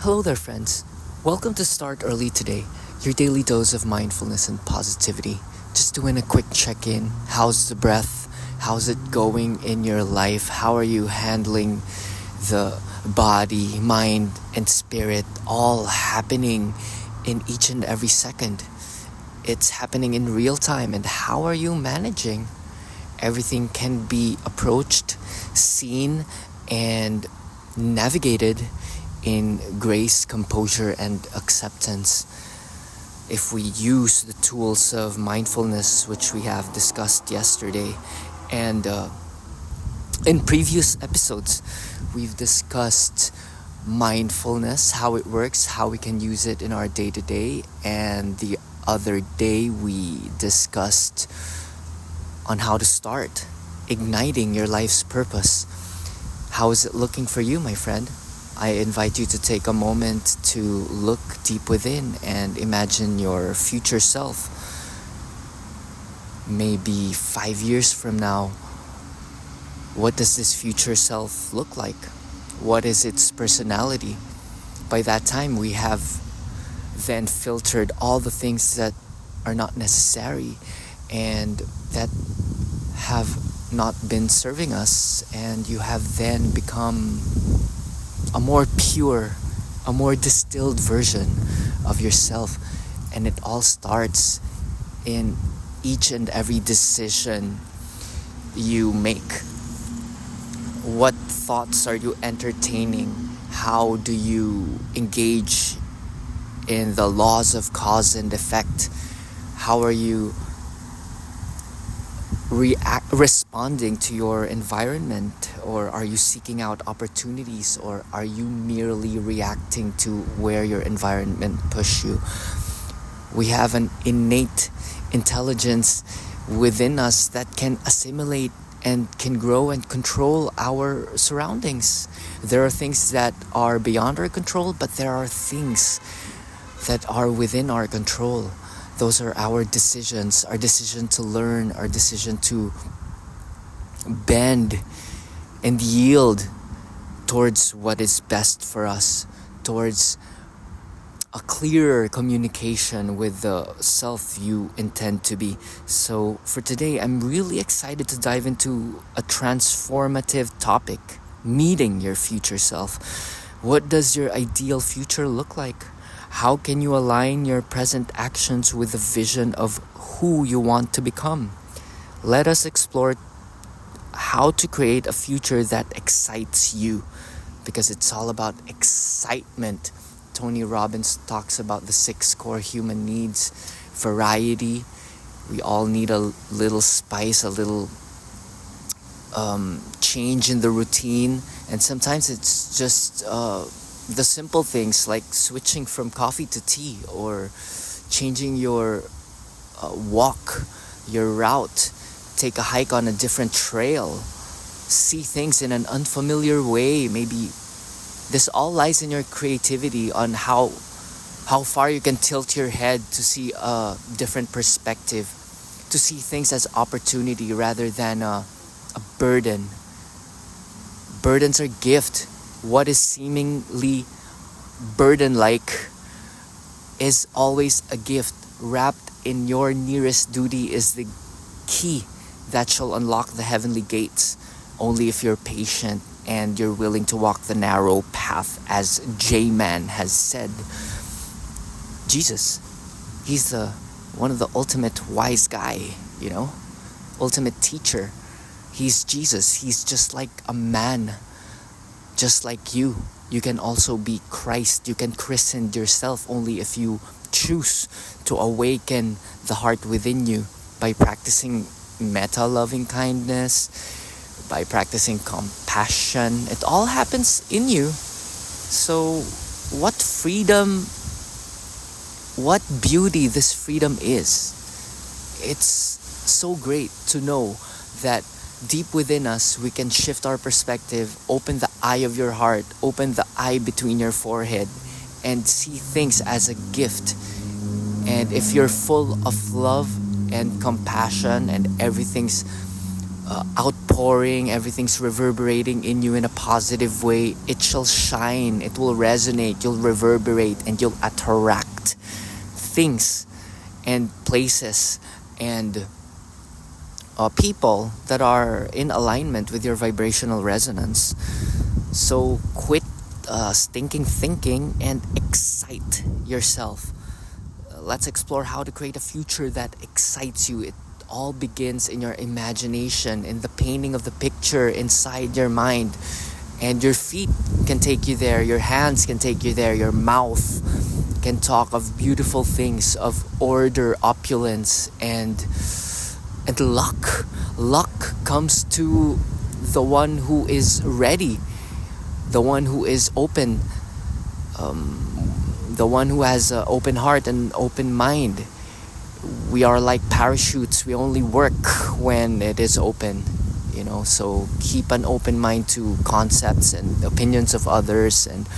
Hello there, friends. Welcome to Start Early Today, your daily dose of mindfulness and positivity. Just doing a quick check in. How's the breath? How's it going in your life? How are you handling the body, mind, and spirit all happening in each and every second? It's happening in real time, and how are you managing? Everything can be approached, seen, and navigated in grace, composure, and acceptance. If we use the tools of mindfulness, which we have discussed yesterday, and in previous episodes, we've discussed mindfulness, how it works, how we can use it in our day to day, and the other day we discussed on how to start igniting your life's purpose. How is it looking for you, my friend? I invite you to take a moment to look deep within and imagine your future self. Maybe 5 years from now, what does this future self look like? What is its personality? By that time, we have then filtered all the things that are not necessary and that have not been serving us, and you have then become a more pure, a more distilled version of yourself. And it all starts in each and every decision you make. What thoughts are you entertaining? How do you engage in the laws of cause and effect? How are you responding to your environment? Or are you seeking out opportunities? Or are you merely reacting to where your environment pushes you? We have an innate intelligence within us that can assimilate and can grow and control our surroundings. There are things that are beyond our control, but there are things that are within our control. Those are our decisions, our decision to learn, our decision to bend and yield towards what is best for us, towards a clearer communication with the self you intend to be. So for today, I'm really excited to dive into a transformative topic, meeting your future self. What does your ideal future look like? How can you align your present actions with the vision of who you want to become? Let us explore how to create a future that excites you, because it's all about excitement. Tony Robbins talks about the 6 core human needs: variety. We all need a little spice, a little change in the routine, and sometimes it's just the simple things like switching from coffee to tea, or changing your walk, your route, take a hike on a different trail, see things in an unfamiliar way. Maybe this all lies in your creativity on how far you can tilt your head to see a different perspective, to see things as opportunity rather than a burden. Burdens are gift. What is seemingly burden-like is always a gift. Wrapped in your nearest duty is the key that shall unlock the heavenly gates. Only if you're patient and you're willing to walk the narrow path, as J-Man has said. Jesus, he's one of the ultimate wise guy, ultimate teacher. He's Jesus. He's just like a man. Just like you can also be Christ. You can christen yourself only if you choose to awaken the heart within you by practicing meta-loving kindness, by practicing compassion. It all happens in you. So what freedom, what beauty this freedom is. It's so great to know that deep within us, we can shift our perspective, open the eye of your heart, open the eye between your forehead, and see things as a gift. And if you're full of love and compassion and everything's outpouring, everything's reverberating in you in a positive way, it shall shine, it will resonate, you'll reverberate, and you'll attract things and places and people that are in alignment with your vibrational resonance. So quit stinking thinking and excite yourself. Let's explore how to create a future that excites you. It all begins in your imagination, in the painting of the picture inside your mind. And your feet can take you there, your hands can take you there, your mouth can talk of beautiful things, of order, opulence, and luck. Luck comes to the one who is ready, the one who is open, the one who has an open heart and open mind. We are like parachutes. We only work when it is open, so keep an open mind to concepts and opinions of others, and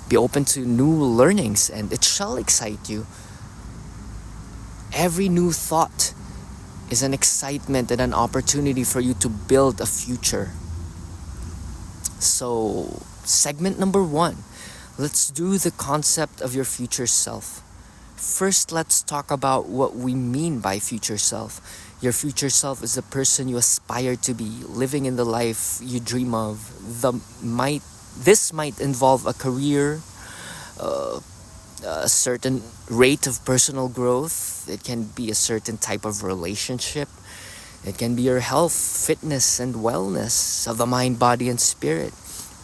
be open to new learnings, and it shall excite you. Every new thought is an excitement and an opportunity for you to build a future. So, segment number 1, let's do the concept of your future self. First, let's talk about what we mean by future self. Your future self is the person you aspire to be, living in the life you dream of. This might involve a career, a certain rate of personal growth. It can be a certain type of relationship. It can be your health, fitness, and wellness of the mind, body, and spirit.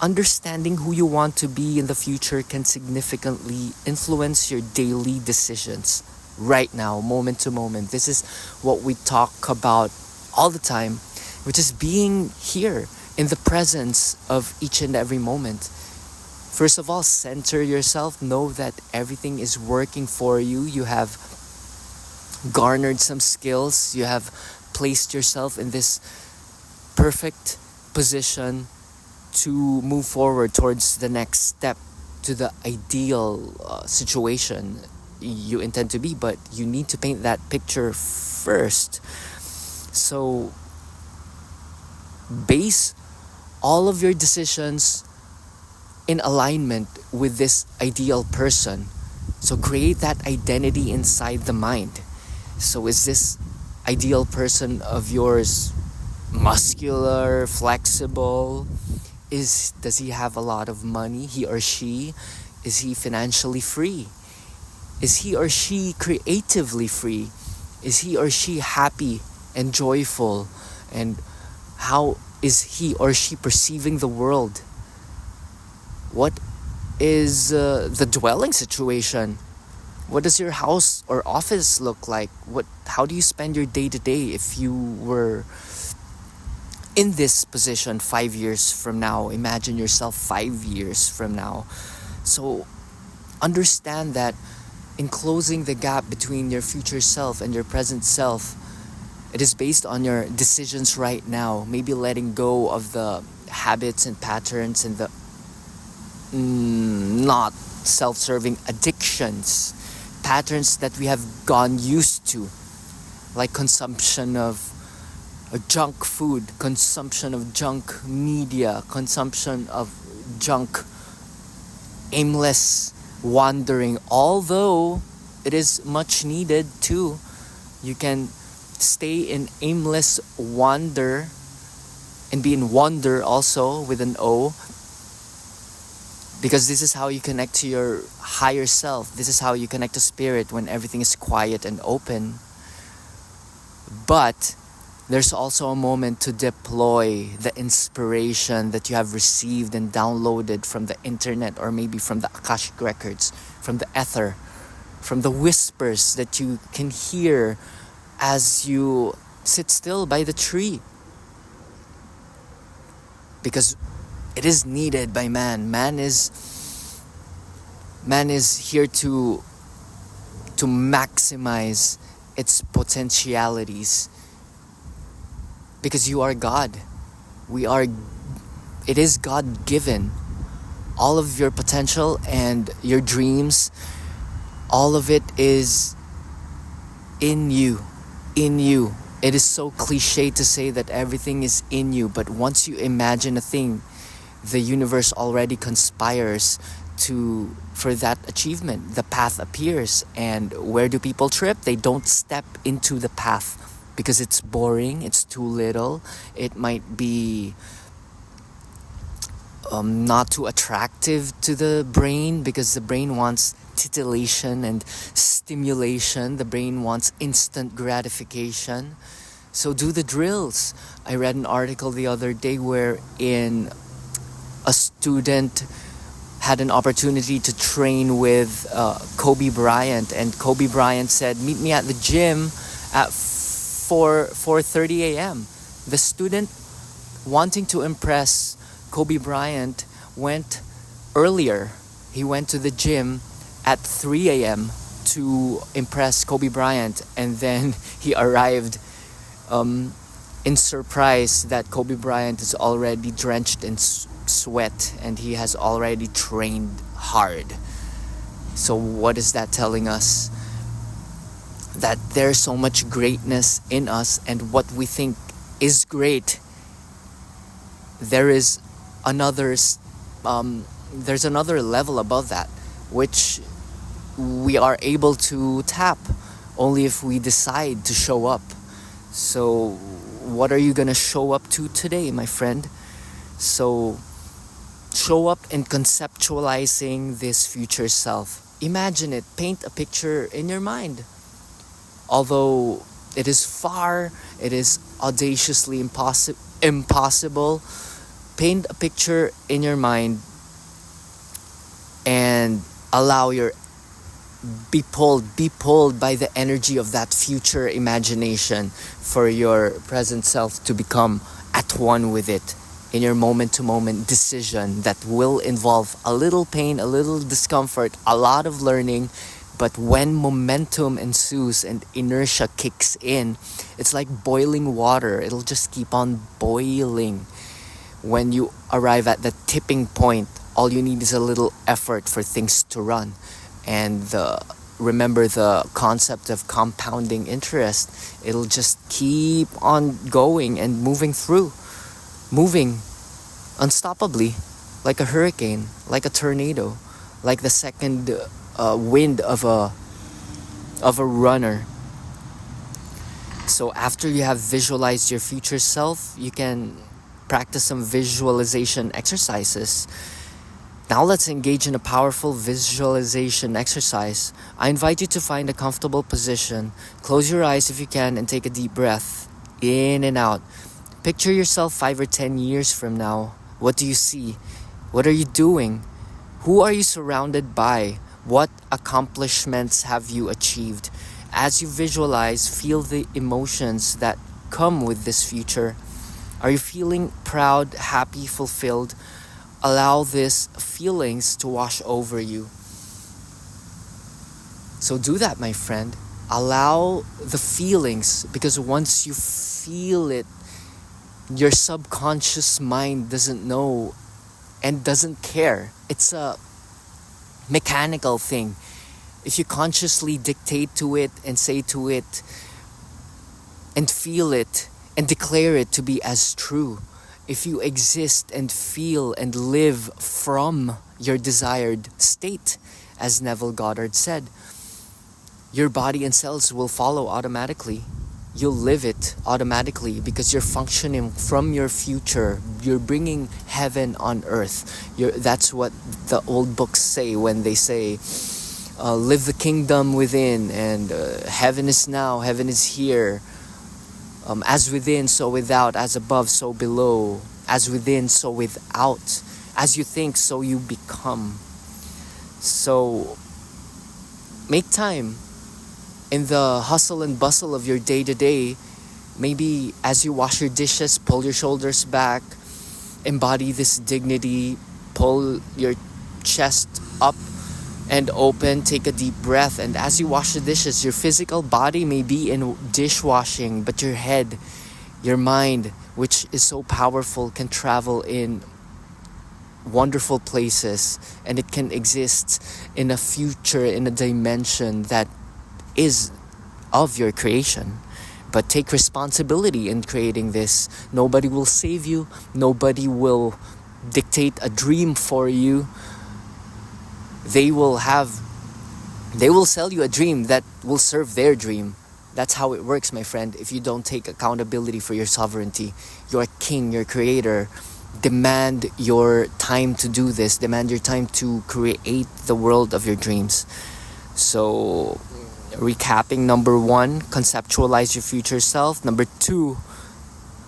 Understanding who you want to be in the future can significantly influence your daily decisions right now, moment to moment. This is what we talk about all the time, which is being here in the presence of each and every moment. First of all, center yourself. Know that everything is working for you. You have garnered some skills. You have placed yourself in this perfect position to move forward towards the next step, to the ideal situation you intend to be. But you need to paint that picture first. So base all of your decisions in alignment with this ideal person. So create that identity inside the mind. So is this ideal person of yours muscular, flexible? Does he have a lot of money, he or she? Is he financially free? Is he or she creatively free? Is he or she happy and joyful? And how is he or she perceiving the world? What is the dwelling situation? What does your house or office look like? How do you spend your day to day if you were in this position 5 years from now? Imagine yourself 5 years from now. So understand that in closing the gap between your future self and your present self, it is based on your decisions right now. Maybe letting go of the habits and patterns and the not self-serving addictions, patterns that we have gone used to, like consumption of junk food, consumption of junk media, consumption of junk aimless wandering. Although it is much needed too, you can stay in aimless wander and be in wonder also with an O, because this is how you connect to your higher self. This is how you connect to spirit when everything is quiet and open. But there's also a moment to deploy the inspiration that you have received and downloaded from the internet, or maybe from the Akashic records, from the ether, from the whispers that you can hear as you sit still by the tree. Because it is needed by man. Man is here to maximize its potentialities. Because you are God. It is God-given. All of your potential and your dreams, all of it is in you. It is so cliche to say that everything is in you, but once you imagine a thing, the universe already conspires for that achievement. The path appears, and where do people trip? They don't step into the path because it's boring, it's too little, it might be not too attractive to the brain, because the brain wants titillation and stimulation. The brain wants instant gratification. So do the drills. I read an article the other day wherein a student had an opportunity to train with Kobe Bryant, and Kobe Bryant said, "Meet me at the gym at 4:30 a.m." The student, wanting to impress Kobe Bryant, went earlier. He went to the gym at 3 a.m. to impress Kobe Bryant, and then he arrived in surprise that Kobe Bryant is already drenched in sweat and he has already trained hard. So what is that telling us? That there's so much greatness in us, and what we think is great, there's another level above that, which we are able to tap only if we decide to show up. So what are you gonna show up to today, my friend? So show up in conceptualizing this future self. Imagine it, paint a picture in your mind. Although it is audaciously impossible, paint a picture in your mind and allow be pulled by the energy of that future imagination for your present self to become at one with it in your moment-to-moment decision that will involve a little pain, a little discomfort, a lot of learning. But when momentum ensues and inertia kicks in, it's like boiling water. It'll just keep on boiling. When you arrive at the tipping point, all you need is a little effort for things to run. And remember the concept of compounding interest. It'll just keep on going and moving unstoppably, like a hurricane, like a tornado, like the second wind of a runner. So after you have visualized your future self, you can practice some visualization exercises. Now let's engage in a powerful visualization exercise. I invite you to find a comfortable position. Close your eyes if you can and take a deep breath in and out. Picture yourself 5 or 10 years from now. What do you see? What are you doing? Who are you surrounded by? What accomplishments have you achieved? As you visualize, feel the emotions that come with this future. Are you feeling proud, happy, fulfilled? Allow these feelings to wash over you. So do that, my friend. Allow the feelings, because once you feel it, your subconscious mind doesn't know and doesn't care. It's a mechanical thing. If you consciously dictate to it and say to it and feel it and declare it to be as true, if you exist and feel and live from your desired state, as Neville Goddard said, your body and cells will follow automatically. You'll live it automatically because you're functioning from your future. You're bringing heaven on earth. That's what the old books say when they say, live the kingdom within, and heaven is now, heaven is here. As within, so without. As above, so below. As within, so without. As you think, so you become. So make time in the hustle and bustle of your day-to-day. Maybe as you wash your dishes, pull your shoulders back, embody this dignity, pull your chest up and open, take a deep breath. And as you wash the dishes, your physical body may be in dishwashing, but your head, your mind, which is so powerful, can travel in wonderful places, and it can exist in a future, in a dimension that is of your creation. But take responsibility in creating this. Nobody will save you. Nobody will dictate a dream for you. They will sell you a dream that will serve their dream. That's how it works, my friend. If you don't take accountability for your sovereignty, you're king, you're creator. Demand your time to do this. Demand your time to create the world of your dreams. So, recapping, number 1, conceptualize your future self. Number 2,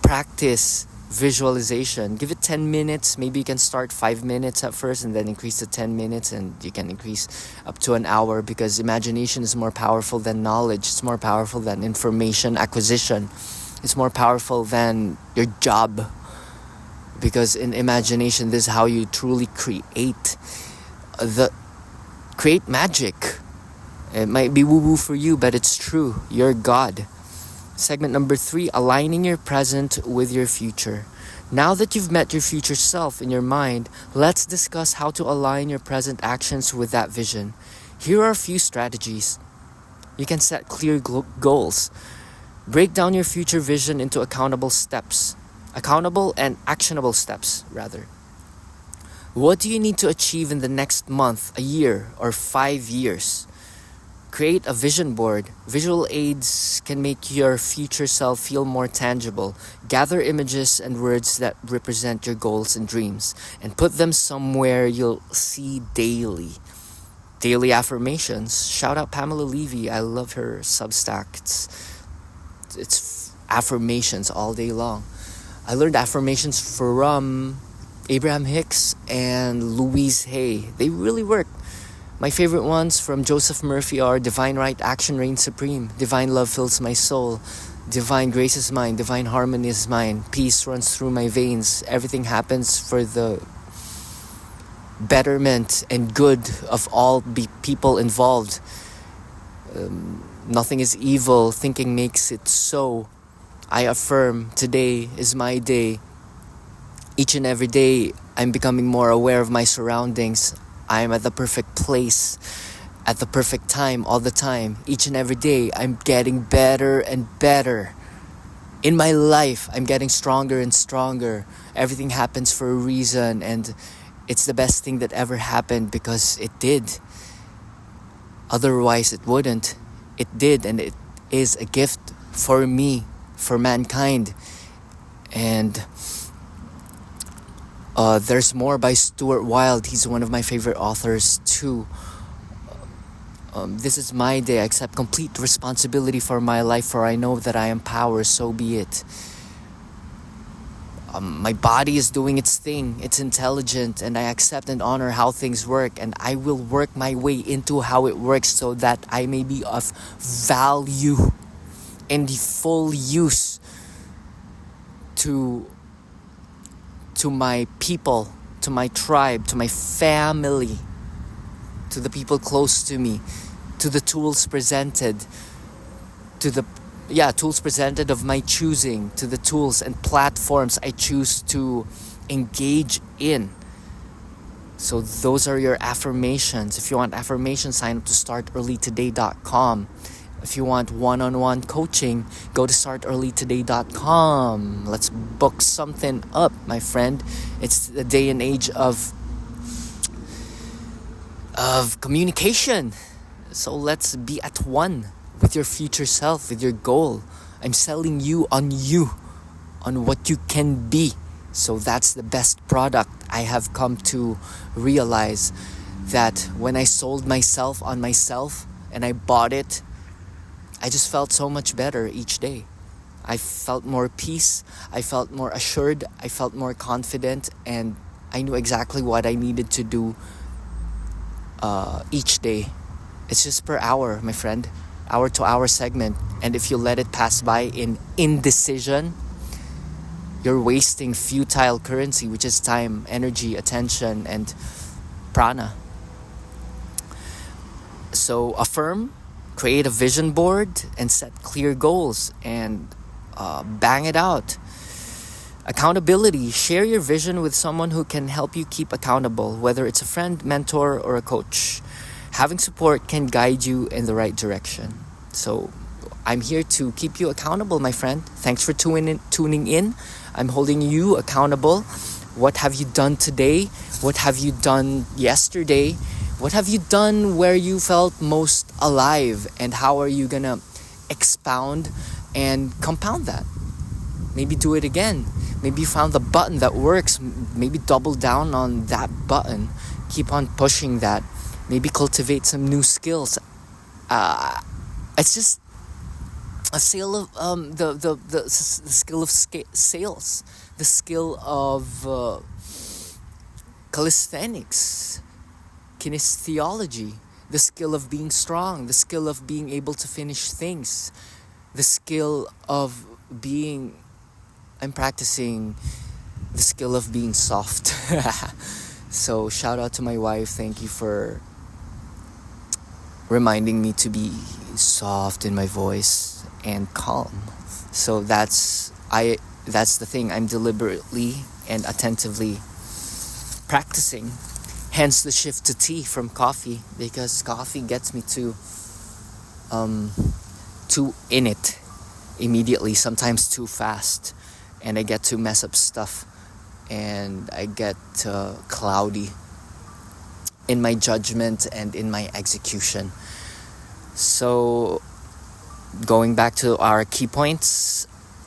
practice visualization. Give it 10 minutes. Maybe you can start 5 minutes at first and then increase to 10 minutes, and you can increase up to an hour, because imagination is more powerful than knowledge. It's more powerful than information acquisition. It's more powerful than your job, because in imagination, this is how you truly create magic. It might be woo-woo for you, but it's true. You're God. Segment number 3, aligning your present with your future. Now that you've met your future self in your mind, let's discuss how to align your present actions with that vision. Here are a few strategies. You can set clear goals. Break down your future vision into accountable and actionable steps, rather. What do you need to achieve in the next month, a year, or 5 years? Create a vision board. Visual aids can make your future self feel more tangible. Gather images and words that represent your goals and dreams, and put them somewhere you'll see daily. Daily affirmations. Shout out Pamela Levy. I love her Substack. It's affirmations all day long. I learned affirmations from Abraham Hicks and Louise Hay. They really work. My favorite ones from Joseph Murphy are: divine right action reigns supreme, divine love fills my soul, divine grace is mine, divine harmony is mine, peace runs through my veins, everything happens for the betterment and good of all people involved. Nothing is evil, thinking makes it so. I affirm, today is my day. Each and every day, I'm becoming more aware of my surroundings. I am at the perfect place, at the perfect time, all the time. Each and every day, I'm getting better and better. In my life, I'm getting stronger and stronger. Everything happens for a reason, and it's the best thing that ever happened because it did. Otherwise, it wouldn't. It did, and it is a gift for me, for mankind. And there's more by Stuart Wilde. He's one of my favorite authors too. This is my day. I accept complete responsibility for my life, for I know that I am power, so be it. My body is doing its thing. It's intelligent, and I accept and honor how things work, and I will work my way into how it works so that I may be of value and full use to my people, to my tribe, to my family, to the people close to me, to the tools presented, tools presented of my choosing, to the tools and platforms I choose to engage in. So those are your affirmations. If you want affirmations, sign up to startearlytoday.com. If you want one-on-one coaching, go to startearlytoday.com. Let's book something up, my friend. It's the day and age of communication. So let's be at one with your future self, with your goal. I'm selling you, on what you can be. So that's the best product. I have come to realize that when I sold myself on myself and I bought it, I just felt so much better each day. I felt more peace. I felt more assured. I felt more confident. And I knew exactly what I needed to do each day. It's just per hour, my friend. Hour-to-hour segment. And if you let it pass by in indecision, you're wasting futile currency, which is time, energy, attention, and prana. So affirm, create a vision board, and set clear goals, and bang it out. Accountability. Share your vision with someone who can help you keep accountable, whether it's a friend, mentor, or a coach. Having support can guide you in the right direction. So I'm here to keep you accountable, my friend. Thanks for tuning in. I'm holding you accountable. What have you done today? What have you done yesterday? What have you done where you felt most alive? And how are you gonna expound and compound that? Maybe do it again. Maybe you found the button that works. Maybe double down on that button. Keep on pushing that. Maybe cultivate some new skills. It's just a skill of the skill of sales, the skill of calisthenics, kinesiology, the skill of being strong, the skill of being able to finish things, the skill of being. I'm practicing the skill of being soft. So shout out to my wife. Thank you for reminding me to be soft in my voice and calm. So that's the thing I'm deliberately and attentively practicing. Hence the shift to tea from coffee, because coffee gets me too in it immediately, sometimes too fast, and I get to mess up stuff, and I get cloudy in my judgment and in my execution. So going back to our key points: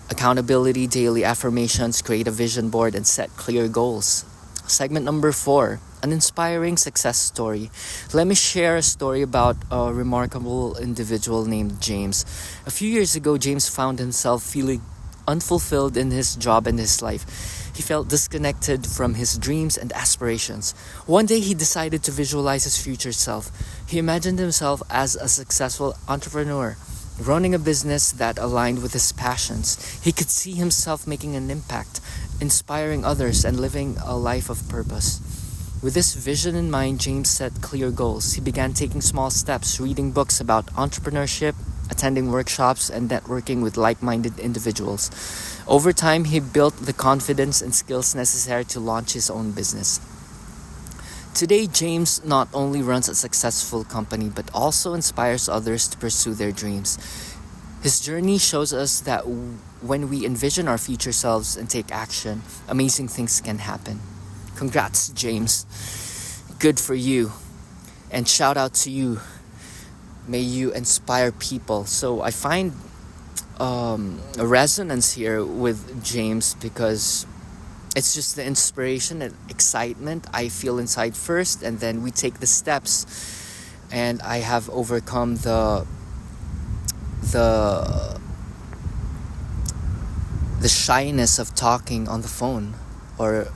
accountability, daily affirmations, create a vision board, and set clear goals. Segment number 4, an inspiring success story. Let me share a story about a remarkable individual named James. A few years ago, James found himself feeling unfulfilled in his job and his life. He felt disconnected from his dreams and aspirations. One day, he decided to visualize his future self. He imagined himself as a successful entrepreneur, running a business that aligned with his passions. He could see himself making an impact, inspiring others, and living a life of purpose. With this vision in mind, James set clear goals. He began taking small steps, reading books about entrepreneurship, attending workshops, and networking with like-minded individuals. Over time, he built the confidence and skills necessary to launch his own business. Today, James not only runs a successful company, but also inspires others to pursue their dreams. His journey shows us that when we envision our future selves and take action, amazing things can happen. Congrats, James. Good for you. And shout out to you. May you inspire people. So I find a resonance here with James, because it's just the inspiration and excitement I feel inside first, and then we take the steps, and I have overcome the shyness of talking on the phone or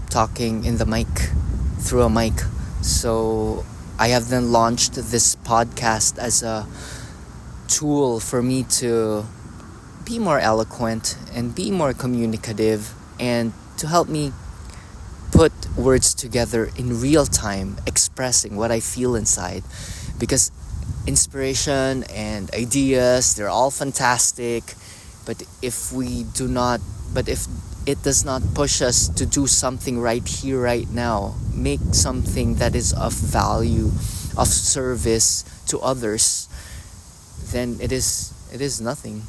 talking in the mic, through a mic. So I have then launched this podcast as a tool for me to be more eloquent and be more communicative, and to help me put words together in real time, expressing what I feel inside. Because inspiration and ideas, they're all fantastic, but if it does not push us to do something right here, right now, make something that is of value, of service to others, then it is nothing.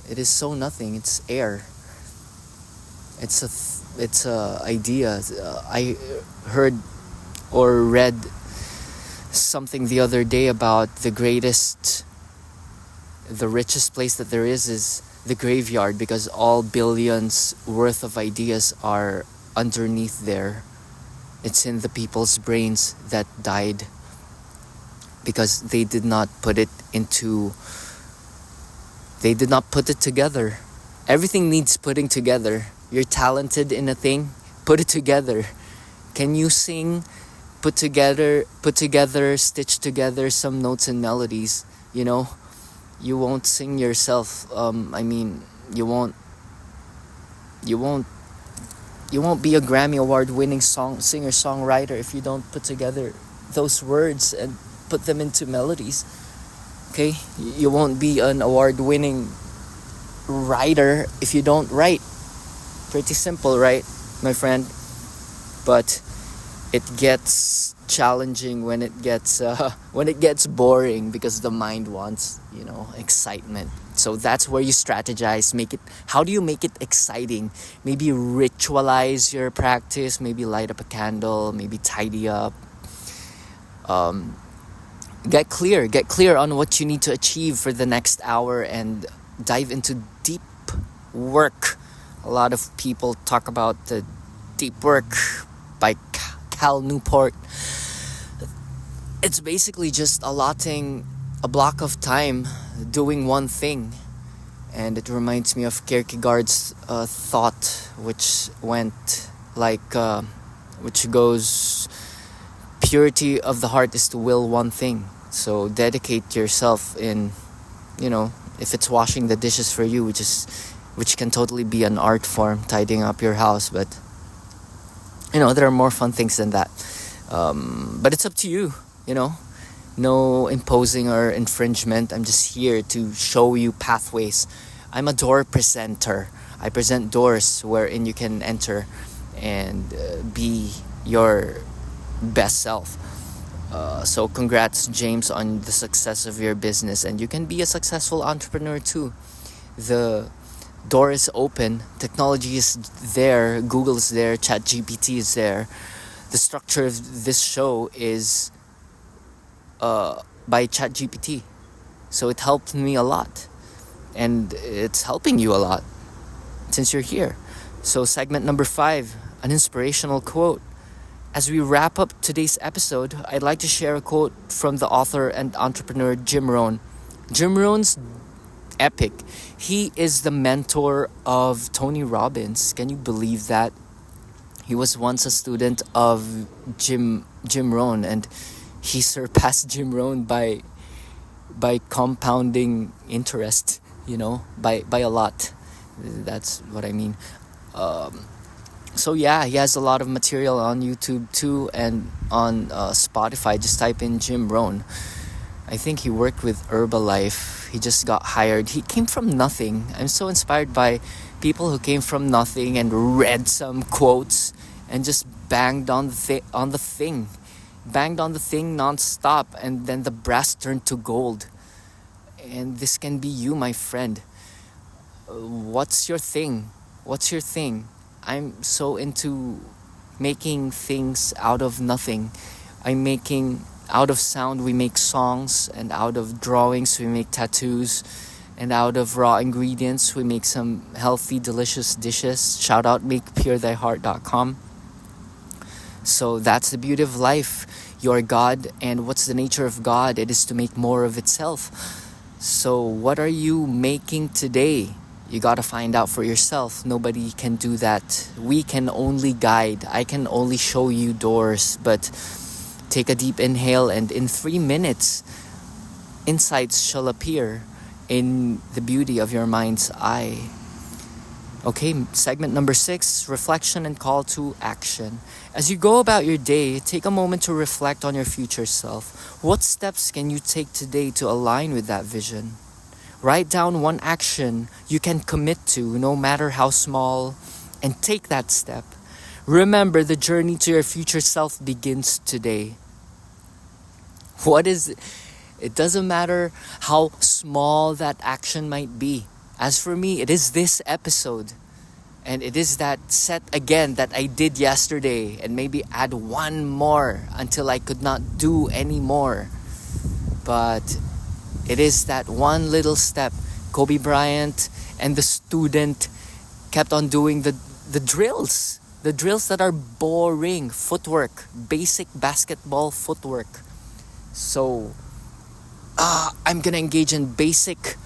It is so nothing. It's air. It's a idea. I heard or read something the other day about the richest place that there is the graveyard, because all billions worth of ideas are underneath there. It's in the people's brains that died because they did not put it together. Everything needs putting together. You're talented in a thing, put it together. Can you sing? Put together, stitch together some notes and melodies, You won't sing yourself. You won't be a Grammy Award winning singer-songwriter if you don't put together those words and put them into melodies. Okay? You won't be an award-winning writer if you don't write. Pretty simple, right, my friend? But it gets challenging when it gets boring, because the mind wants, excitement. So that's where you strategize. Make it How do you make it exciting? Maybe ritualize your practice, maybe light up a candle, maybe tidy up. Get clear on what you need to achieve for the next hour, and dive into deep work. A lot of people talk about the deep work by Cal Newport. It's basically just allotting a block of time doing one thing. And it reminds me of Kierkegaard's thought, which which goes, purity of the heart is to will one thing. So dedicate yourself in, if it's washing the dishes for you, which can totally be an art form, tidying up your house. But there are more fun things than that. But it's up to you. No imposing or infringement. I'm just here to show you pathways. I'm a door presenter. I present doors wherein you can enter and be your best self. So congrats, James, on the success of your business, and you can be a successful entrepreneur too. The door is open. Technology is there. Google is there. ChatGPT is there. The structure of this show is by ChatGPT, so it helped me a lot, and it's helping you a lot since you're here. So segment number 5, an inspirational quote. As we wrap up today's episode, I'd like to share a quote from the author and entrepreneur Jim Rohn. Jim Rohn's epic. He is the mentor of Tony Robbins. Can you believe that? He was once a student of Jim Rohn, and he surpassed Jim Rohn by compounding interest, by a lot. That's what I mean. So yeah, he has a lot of material on YouTube too, and on Spotify. Just type in Jim Rohn. I think he worked with Herbalife. He just got hired. He came from nothing. I'm so inspired by people who came from nothing and read some quotes and just banged on the thing non-stop, and then the brass turned to gold. And this can be you, my friend. What's your thing? I'm so into making things out of nothing. Out of sound we make songs, and out of drawings we make tattoos, and out of raw ingredients we make some healthy, delicious dishes. Shout out makepuretheyheart.com. So that's the beauty of life. You're God, and what's the nature of God? It is to make more of itself. So what are you making today? You gotta find out for yourself. Nobody can do that. We can only guide. I can only show you doors, but take a deep inhale, and in 3 minutes, insights shall appear in the beauty of your mind's eye. Okay, segment number 6, reflection and call to action. As you go about your day, take a moment to reflect on your future self. What steps can you take today to align with that vision? Write down one action you can commit to, no matter how small, and take that step. Remember, the journey to your future self begins today. What is it? It doesn't matter how small that action might be. As for me, it is this episode. And it is that set again that I did yesterday, and maybe add one more until I could not do any more. But it is that one little step. Kobe Bryant and the student kept on doing the drills. The drills that are boring. Footwork. Basic basketball footwork. So, I'm gonna engage in basic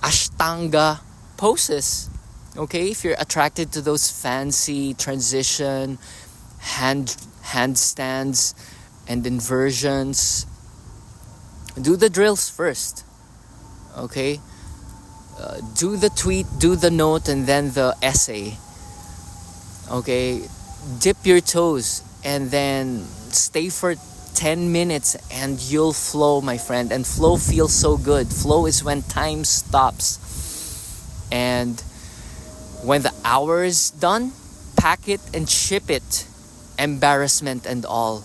Ashtanga poses. Okay, if you're attracted to those fancy transition, handstands, and inversions, do the drills first. Okay, do the tweet, do the note, and then the essay. Okay, dip your toes and then stay for 10 minutes and you'll flow, my friend. And flow feels so good. Flow is when time stops. And when the hour is done, pack it and ship it. embarrassment and all.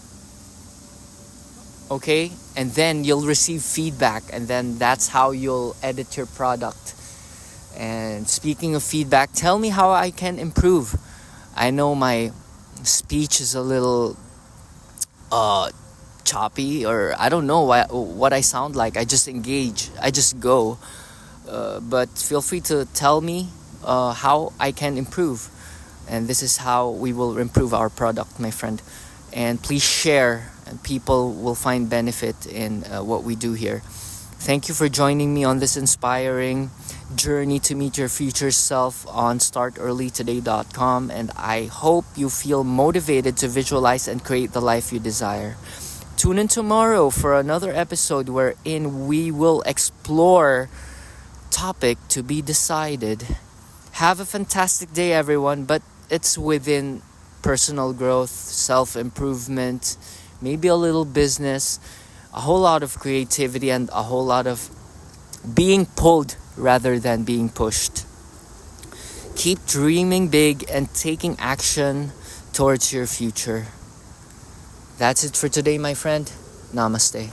Okay? And then you'll receive feedback, and then that's how you'll edit your product. And speaking of feedback, tell me how I can improve. I know my speech is a little choppy, or I don't know what I sound like. I just engage, I just go. But feel free to tell me how I can improve. And this is how we will improve our product, my friend. And please share, and people will find benefit in what we do here. Thank you for joining me on this inspiring journey to meet your future self on startearlytoday.com, and I hope you feel motivated to visualize and create the life you desire. Tune in tomorrow for another episode wherein we will explore topic to be decided. Have a fantastic day, everyone, but it's within personal growth, self-improvement, maybe a little business, a whole lot of creativity, and a whole lot of being pulled rather than being pushed. Keep dreaming big and taking action towards your future. That's it for today, my friend. Namaste.